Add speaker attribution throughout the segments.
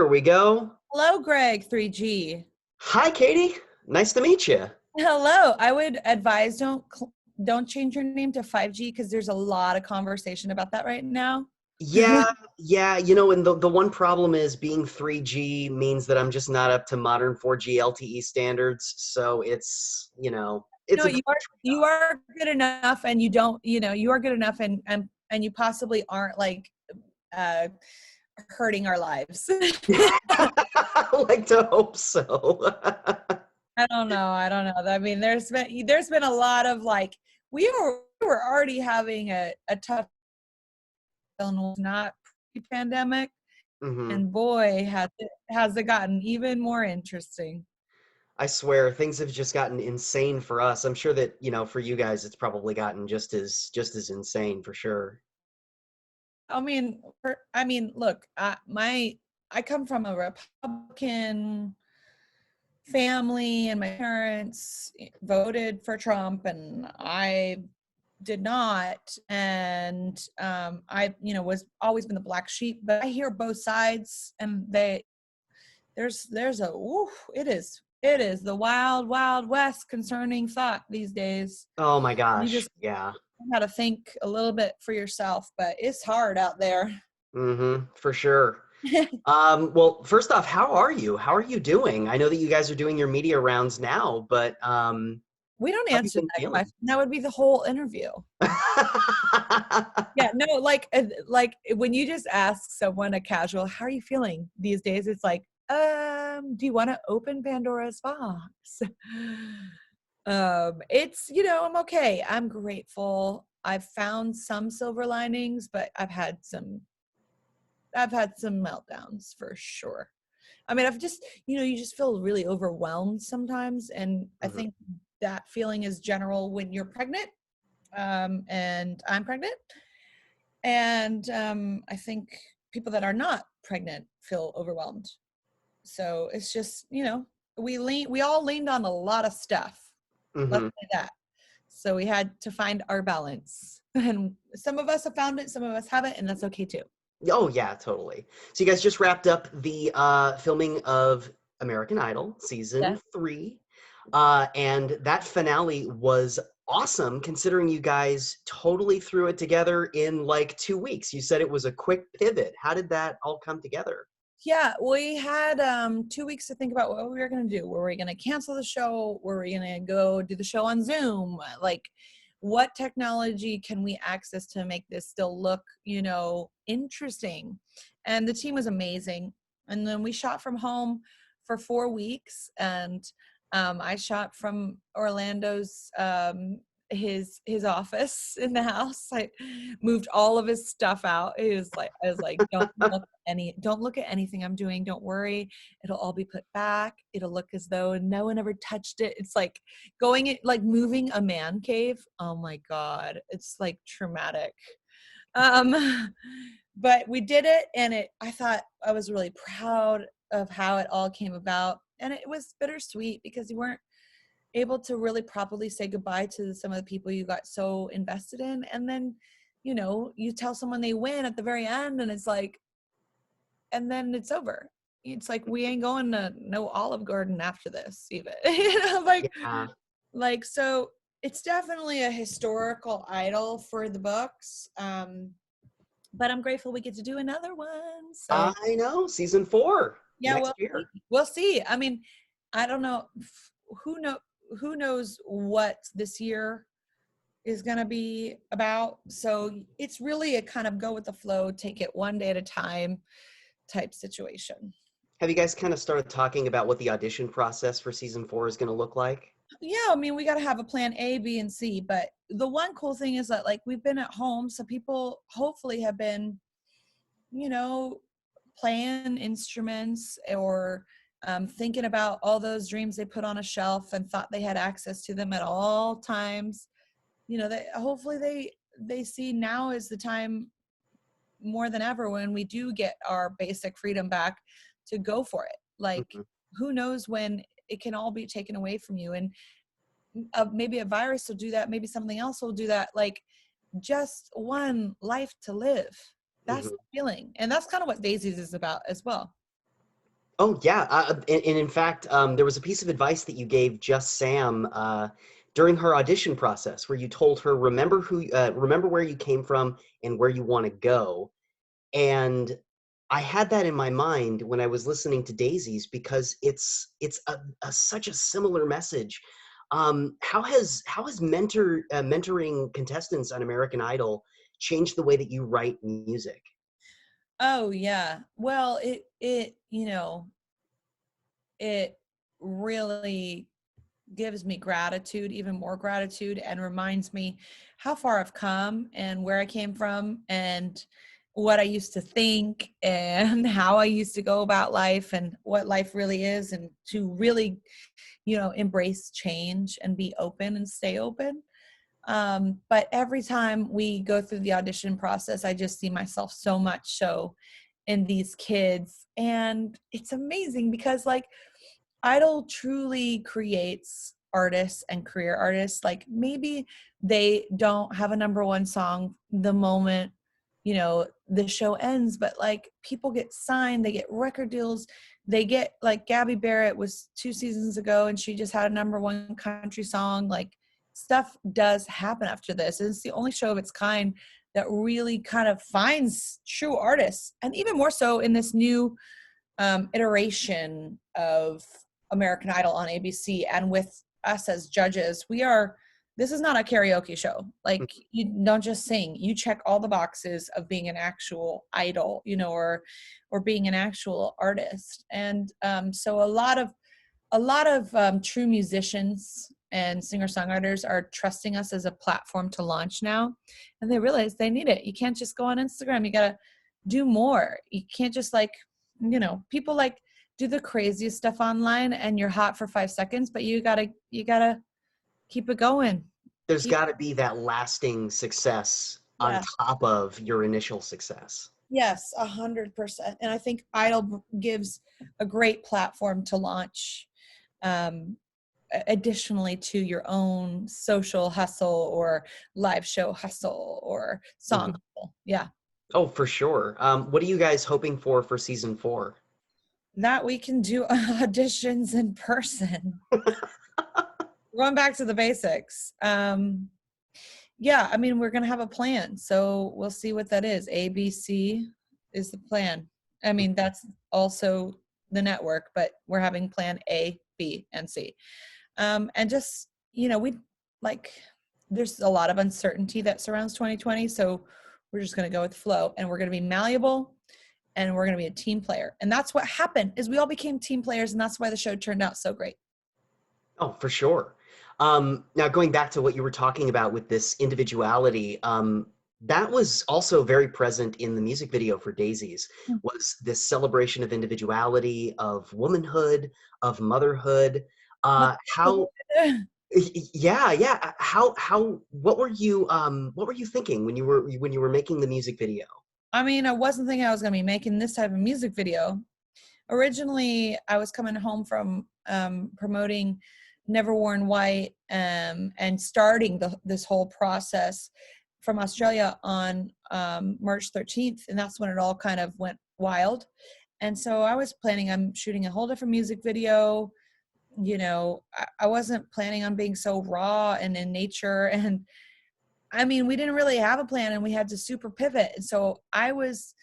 Speaker 1: There we go.
Speaker 2: Hello, Greg 3G.
Speaker 1: Hi, Katie. Nice to meet you.
Speaker 2: Hello. I would advise don't change your name to 5G because there's a lot of conversation about that right now.
Speaker 1: Yeah, yeah. And the one problem is being 3G means that I'm just not up to modern 4G LTE standards. So it's
Speaker 2: No,
Speaker 1: a good
Speaker 2: you are good enough, and you are good enough, and you possibly aren't like uh, hurting our lives.
Speaker 1: trade-off. I like to hope so.
Speaker 2: I don't know. I don't know. I mean, there's been a lot of like we were already having a tough not pre-pandemic.
Speaker 1: hmm
Speaker 2: And boy, has it gotten even more interesting.
Speaker 1: I swear, things have just gotten insane for us. I'm sure that, for you guys, it's probably gotten just as insane for sure.
Speaker 2: Look, I come from a Republican family, and my parents voted for Trump, and I did not. And was always been the black sheep. But I hear both sides, and there's a it is the wild wild west concerning thought these days.
Speaker 1: Oh my
Speaker 2: You
Speaker 1: gosh.
Speaker 2: just
Speaker 1: Yeah.
Speaker 2: got to think a little bit for yourself, but it's hard out there.
Speaker 1: For sure. Well, first off, how are you? How are you doing? I know that you guys are doing your media rounds now, but
Speaker 2: We don't
Speaker 1: how have you
Speaker 2: answer
Speaker 1: been
Speaker 2: that
Speaker 1: feeling?
Speaker 2: question. That would be the whole interview. Yeah, no, like when you just ask someone a casual, how are you feeling these days? It's like, do you want to open Pandora's box? I'm okay. I'm grateful. I've found some silver linings, but I've had some meltdowns for sure. I mean, you just feel really overwhelmed sometimes. And I
Speaker 1: Mhm.
Speaker 2: think that feeling is general when you're pregnant. And I'm pregnant. And I think people that are not pregnant feel overwhelmed. So it's just, we all leaned on a lot of stuff. Let's
Speaker 1: Mhm.
Speaker 2: say that. So we had to find our balance. And some of us have found it, some of us haven't, and that's okay too.
Speaker 1: Oh yeah, totally. So you guys just wrapped up the filming of American Idol season
Speaker 2: Yeah.
Speaker 1: 3, and that finale was awesome. Considering you guys totally threw it together in like 2 weeks. You said it was a quick pivot. How did that all come together?
Speaker 2: Yeah, we had 2 weeks to think about what we were going to do. Were we going to cancel the show? Were we going to go do the show on Zoom? Like, what technology can we access to make this still look, interesting? And the team was amazing. And then we shot from home for 4 weeks, and I shot from Orlando's his office in the house. I moved all of his stuff out. I was like, don't look at anything I'm doing. Don't worry. It'll all be put back. It'll look as though no one ever touched it. It's like like moving a man cave. Oh my God. It's like traumatic. Um, but we did it, and I thought I was really proud of how it all came about. And it was bittersweet because you weren't able to really properly say goodbye to some of the people you got so invested in. And then, you tell someone they win at the very end, and it's like, and then it's over. It's like, we ain't going to no Olive Garden after this even.
Speaker 1: Yeah.
Speaker 2: So it's definitely a historical idol for the books. But I'm grateful we get to do another one. So
Speaker 1: I know, season 4
Speaker 2: yeah,
Speaker 1: next year.
Speaker 2: we'll see. I mean, I don't know. Who know who knows what this year is going to be about. So it's really a kind of go with the flow, take it one day at a time type situation.
Speaker 1: Have you guys kind of started talking about what the audition process for season 4 is going to look like?
Speaker 2: Yeah, I mean, we got to have a plan A, B, and C. But the one cool thing is that, like, we've been at home, so people hopefully have been, you know, playing instruments or thinking about all those dreams they put on a shelf and thought they had access to them at all times. That hopefully they see now is the time more than ever when we do get our basic freedom back to go for it. Like,
Speaker 1: Mhm.
Speaker 2: who knows when it can all be taken away from you. And maybe a virus will do that, maybe something else will do that. Like, just one life to live. That's
Speaker 1: Mhm.
Speaker 2: the feeling, and that's kind of what Daisies is about as well.
Speaker 1: Oh yeah, and in fact, there was a piece of advice that you gave Just Sam during her audition process, where you told her, remember where you came from and where you want to go. And I had that in my mind when I was listening to Daisies because it's such a similar message. How has mentoring contestants on American Idol changed the way that you write music?
Speaker 2: Oh yeah. Well, it it really gives me gratitude, even more gratitude, and reminds me how far I've come and where I came from and what I used to think and how I used to go about life and what life really is, and to really, embrace change and be open and stay open. But every time we go through the audition process, I just see myself so much so in these kids. And it's amazing because, like, Idol truly creates artists and career artists. Like, maybe they don't have a number one song the moment, the show ends, but like people get signed, they get record deals, they get, like, Gabby Barrett was 2 seasons ago and she just had a number one country song. Like, stuff does happen after this. And it's the only show of its kind that really kind of finds true artists. And even more so in this new iteration of American Idol on ABC, and with us as judges, this is not a karaoke show. Like, you don't just sing, you check all the boxes of being an actual idol, or being an actual artist. And so a lot of true musicians and singer-songwriters are trusting us as a platform to launch now, and they realize they need it. You can't just go on Instagram, you gotta do more. You can't just, like, people like do the craziest stuff online and you're hot for 5 seconds, but you gotta keep it going.
Speaker 1: There's
Speaker 2: Keep
Speaker 1: got to be that lasting success on
Speaker 2: Yeah.
Speaker 1: top of your initial success.
Speaker 2: Yes, 100%. And I think Idol gives a great platform to launch, um, additionally to your own social hustle or live show hustle or
Speaker 1: Mhm.
Speaker 2: song hustle. Yeah.
Speaker 1: Oh, for sure. What are you guys hoping for season four?
Speaker 2: That we can do auditions in person. Going back to the basics. Yeah, I mean, we're going to have a plan. So we'll see what that is. ABC is the plan. I mean, that's also the network, but we're having plan A, B, and C. And just, we like, there's a lot of uncertainty that surrounds 2020. So we're just going to go with the flow, and we're going to be malleable, and we're going to be a team player. And that's what happened, is we all became team players. And that's why the show turned out so great.
Speaker 1: Oh, for sure. Now, going back to what you were talking about with this individuality, that was also very present in the music video for Daisies, was this celebration of individuality, of womanhood, of motherhood. How, yeah, yeah. What were you thinking when you were making the music video?
Speaker 2: I mean, I wasn't thinking I was going to be making this type of music video. Originally, I was coming home from promoting Never Worn White, and starting this whole process from Australia on March 13th. And that's when it all kind of went wild. And so I was planning on shooting a whole different music video. I wasn't planning on being so raw and in nature. And I mean, we didn't really have a plan, and we had to super pivot. And so I was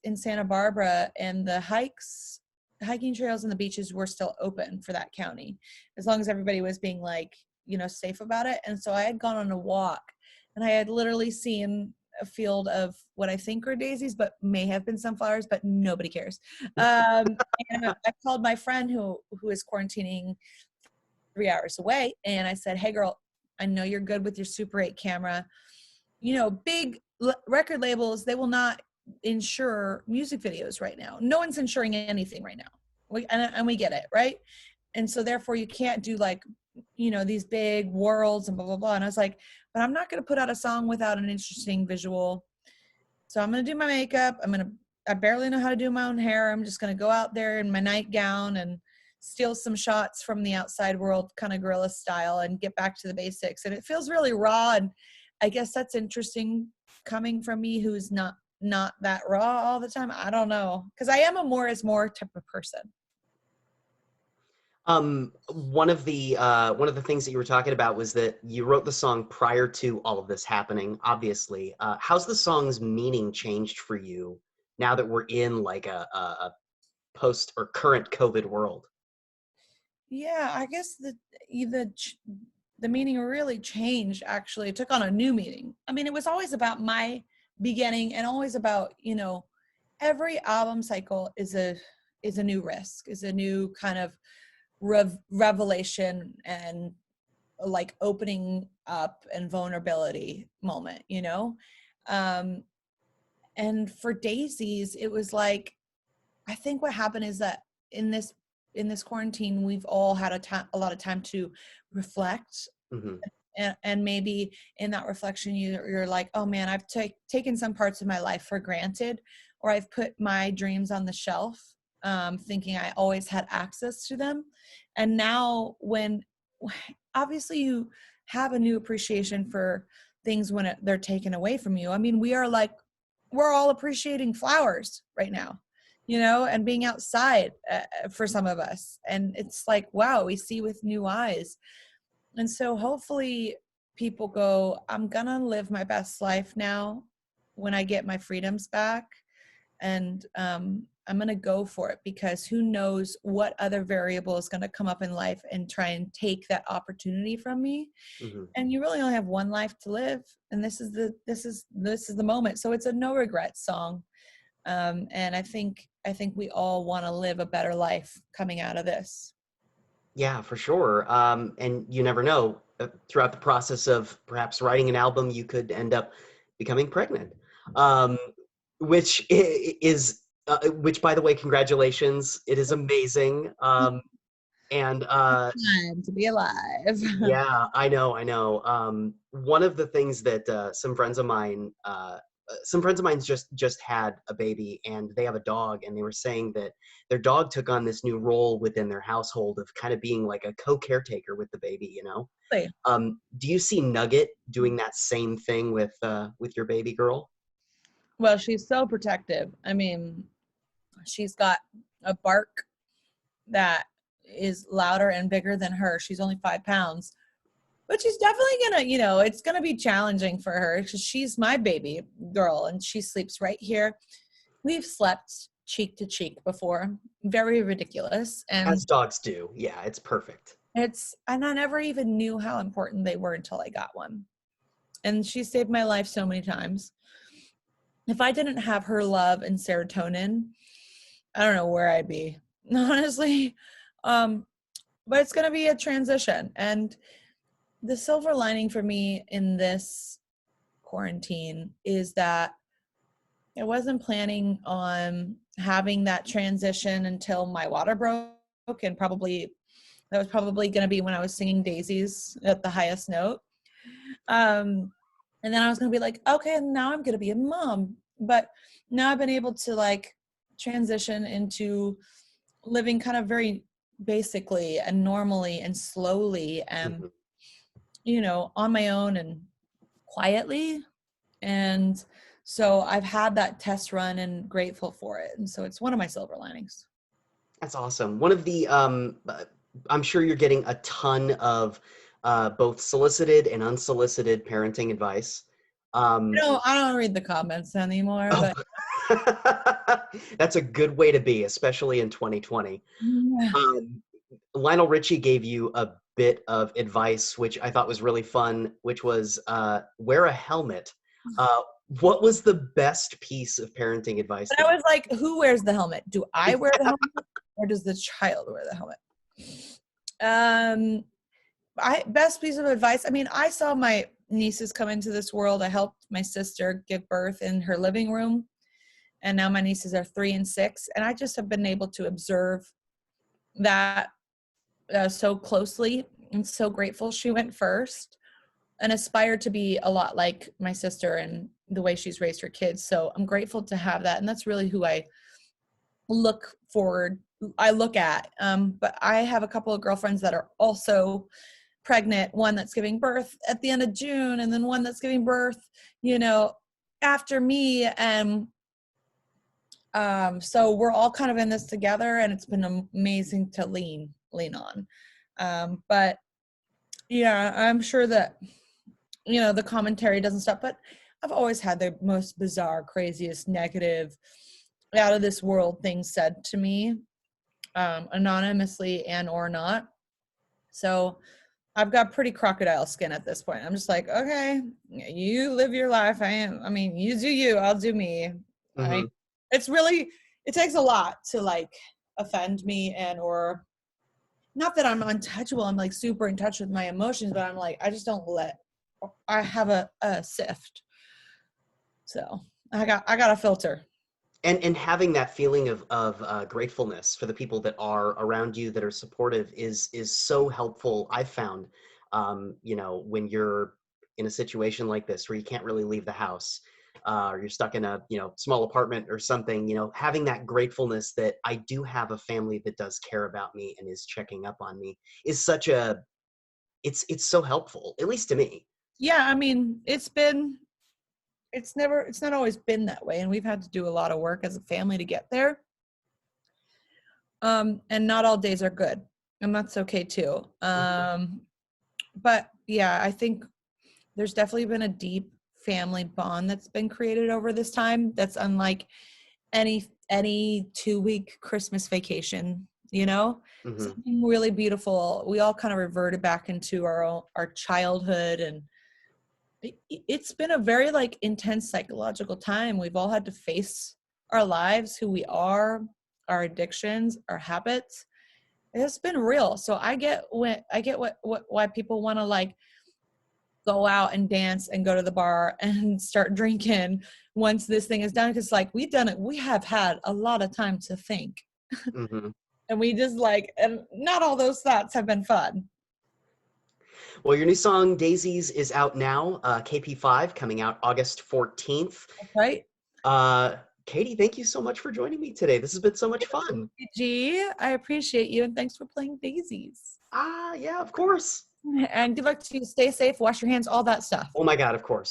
Speaker 2: in Santa Barbara, and the hiking trails and the beaches were still open for that county, as long as everybody was being, like, safe about it. And so I had gone on a walk, and I had literally seen a field of what I think are daisies, but may have been sunflowers, but nobody cares. And I called my friend who is quarantining 3 hours away, and I said, "Hey, girl, I know you're good with your Super 8 camera. Big record labels, they will not insure music videos right now. No one's insuring anything right now. And we get it, right? And so therefore you can't do, like, these big worlds and blah, blah, blah." And I was like, but I'm not going to put out a song without an interesting visual. So I'm going to do my makeup. I barely know how to do my own hair. I'm just going to go out there in my nightgown and steal some shots from the outside world, kind of guerrilla style, and get back to the basics. And it feels really raw. And I guess that's interesting coming from me, who's not not that raw all the time. I don't know. Cause I am a more is more type of person.
Speaker 1: One of the things that you were talking about was that you wrote the song prior to all of this happening, obviously. How's the song's meaning changed for you now that we're in like a post or current COVID world?
Speaker 2: Yeah, I guess the meaning really changed. Actually, it took on a new meaning. I mean, it was always about my beginning and always about, every album cycle is a new risk, is a new kind of revelation and like opening up and vulnerability moment. Um, and for Daisies, it was like, I think what happened is that in this in this quarantine, we've all had a lot of time to reflect,
Speaker 1: Hmm.
Speaker 2: and maybe in that reflection, you're like, oh man, I've taken some parts of my life for granted, or I've put my dreams on the shelf, thinking I always had access to them, and now when obviously you have a new appreciation for things when they're taken away from you. I mean, we're all appreciating flowers right now, and being outside, for some of us. And it's like, wow, we see with new eyes. And so hopefully people go, I'm going to live my best life now when I get my freedoms back. And I'm going to go for it, because who knows what other variable is going to come up in life and try and take that opportunity from me.
Speaker 1: Hmm.
Speaker 2: And you really only have one life to live. And this is the moment. So it's a no regrets song. And I think we all want to live a better life coming out of this.
Speaker 1: Yeah, for sure. And you never know. Throughout the process of perhaps writing an album, you could end up becoming pregnant. Um, which, by the way, congratulations. It is amazing. And
Speaker 2: Time to be alive.
Speaker 1: Yeah, I know, I know. One of the things that some friends of mine just had a baby, and they have a dog, and they were saying that their dog took on this new role within their household of kind of being like a co-caretaker with the baby.
Speaker 2: Really.
Speaker 1: Do you see Nugget doing that same thing with your baby girl?
Speaker 2: Well, she's so protective. I mean, she's got a bark that is louder and bigger than her. She's only 5 pounds, but she's definitely it's gonna be challenging for her, because she's my baby girl and she sleeps right here. We've slept cheek to cheek before. Very ridiculous.
Speaker 1: As
Speaker 2: And
Speaker 1: dogs do. Yeah, it's perfect.
Speaker 2: and I never even knew how important they were until I got one. And she saved my life so many times. If I didn't have her love and serotonin, I don't know where I'd be, honestly. Um, but it's going to be a transition. And the silver lining for me in this quarantine is that I wasn't planning on having that transition until my water broke. And probably that was probably going to be when I was singing Daisies at the highest note. Um, and then I was going to be like, okay, now I'm going to be a mom. But now I've been able to like transition into living kind of very basically and normally and slowly and,
Speaker 1: Mhm.
Speaker 2: on my own and quietly. And so I've had that test run and grateful for it. And so it's one of my silver linings.
Speaker 1: That's awesome. I'm sure you're getting a ton of both solicited and unsolicited parenting advice. Um,
Speaker 2: I don't read the comments anymore,
Speaker 1: oh,
Speaker 2: but
Speaker 1: that's a good way to be, especially in 2020.
Speaker 2: yeah.
Speaker 1: Um, Lionel Richie gave you a bit of advice, which I thought was really fun, which was wear a helmet. Uh, what was the best piece of parenting advice
Speaker 2: But
Speaker 1: that
Speaker 2: I was like, who wears the helmet? Do I wear the helmet or does the child wear the helmet? Best piece of advice. I mean, I saw my nieces come into this world. I helped my sister give birth in her living room. And now my nieces are 3 and 6. And I just have been able to observe that so closely. I'm so grateful she went first and aspired to be a lot like my sister and the way she's raised her kids. So I'm grateful to have that. And that's really who I look forward, I look at. But I have a couple of girlfriends that are also pregnant, one that's giving birth at the end of June, and then one that's giving birth, you know, after me, and so we're all kind of in this together, and it's been amazing to lean on. But yeah, I'm sure that, you know, the commentary doesn't stop, but I've always had the most bizarre, craziest, negative, out of this world things said to me, anonymously and or not. So I've got pretty crocodile skin at this point. I'm just like, okay, you live your life. I mean, you do you, I'll do me. I,
Speaker 1: Hmm.
Speaker 2: it's really, it takes a lot to like offend me, and or not that I'm untouchable. I'm like super in touch with my emotions, but I'm like, I just don't let, I have a sift. So I got a filter.
Speaker 1: And having that feeling of gratefulness for the people that are around you that are supportive is so helpful. I've found, you know, when you're in a situation like this where you can't really leave the house, or you're stuck in a, you know, small apartment or something, you know, having that gratefulness that I do have a family that does care about me and is checking up on me is such a, it's so helpful, at least to me.
Speaker 2: Yeah, I mean, it's not always been that way, and we've had to do a lot of work as a family to get there. And not all days are good, and that's okay too.
Speaker 1: Mhm.
Speaker 2: But yeah, I think there's definitely been a deep family bond that's been created over this time that's unlike any 2-week Christmas vacation, you know.
Speaker 1: Mhm.
Speaker 2: Something really beautiful. We all kind of reverted back into our childhood, and it's been a very like intense psychological time. We've all had to face our lives, who we are, our addictions, our habits. It's been real. So I get what why people want to like go out and dance and go to the bar and start drinking once this thing is done, because like we've done it, we have had a lot of time to think,
Speaker 1: Mhm.
Speaker 2: and we just like, and not all those thoughts have been fun.
Speaker 1: Well, your new song "Daisies" is out now. KP5 coming out August 14th.
Speaker 2: Right.
Speaker 1: Uh, Katy, thank you so much for joining me today. This has been so much fun.
Speaker 2: G, I appreciate you, and thanks for playing Daisies.
Speaker 1: Yeah, of course.
Speaker 2: And good luck to you. Stay safe, wash your hands, all that stuff.
Speaker 1: Oh my God, of course.